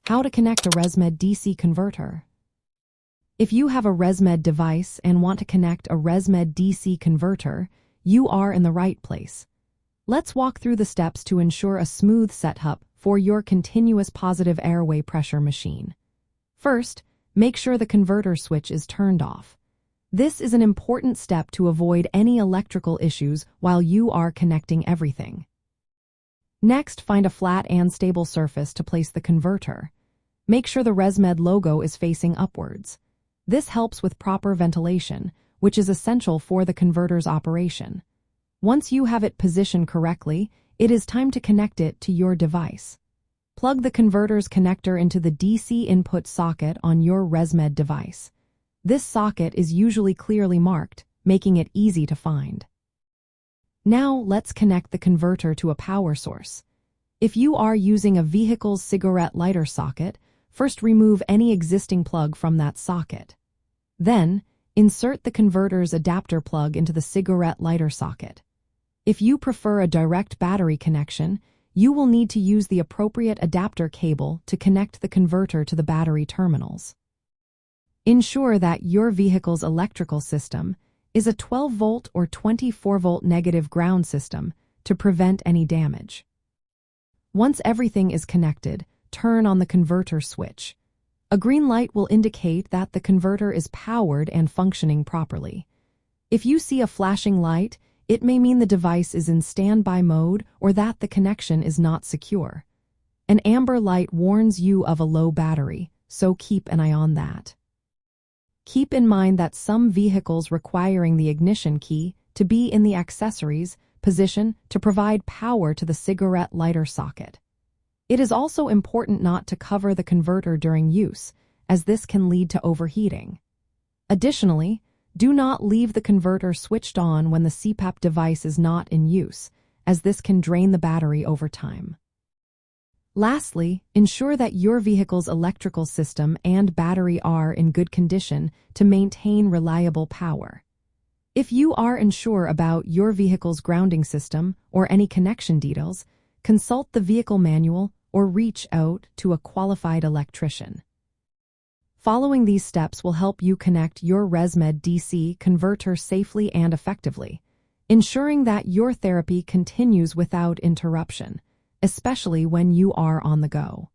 How to connect a ResMed DC converter. If you have a ResMed device and want to connect a ResMed DC converter, you are in the right place. Let's walk through the steps to ensure a smooth setup for your continuous positive airway pressure machine. First, make sure the converter switch is turned off. This is an important step to avoid any electrical issues while you are connecting everything. Next, find a flat and stable surface to place the converter. Make sure the ResMed logo is facing upwards. This helps with proper ventilation, which is essential for the converter's operation. Once you have it positioned correctly, it is time to connect it to your device. Plug the converter's connector into the DC input socket on your ResMed device. This socket is usually clearly marked, making it easy to find. Now let's connect the converter to a power source. If you are using a vehicle's cigarette lighter socket, first remove any existing plug from that socket. Then, insert the converter's adapter plug into the cigarette lighter socket. If you prefer a direct battery connection, you will need to use the appropriate adapter cable to connect the converter to the battery terminals. Ensure that your vehicle's electrical system is a 12-volt or 24-volt negative ground system to prevent any damage. Once everything is connected, turn on the converter switch. A green light will indicate that the converter is powered and functioning properly. If you see a flashing light, it may mean the device is in standby mode or that the connection is not secure. An amber light warns you of a low battery, so keep an eye on that. Keep in mind that some vehicles requiring the ignition key to be in the accessories position to provide power to the cigarette lighter socket. It is also important not to cover the converter during use, as this can lead to overheating. Additionally, do not leave the converter switched on when the CPAP device is not in use, as this can drain the battery over time. Lastly, ensure that your vehicle's electrical system and battery are in good condition to maintain reliable power. If you are unsure about your vehicle's grounding system or any connection details, consult the vehicle manual or reach out to a qualified electrician. Following these steps will help you connect your ResMed DC converter safely and effectively, ensuring that your therapy continues without interruption, especially when you are on the go.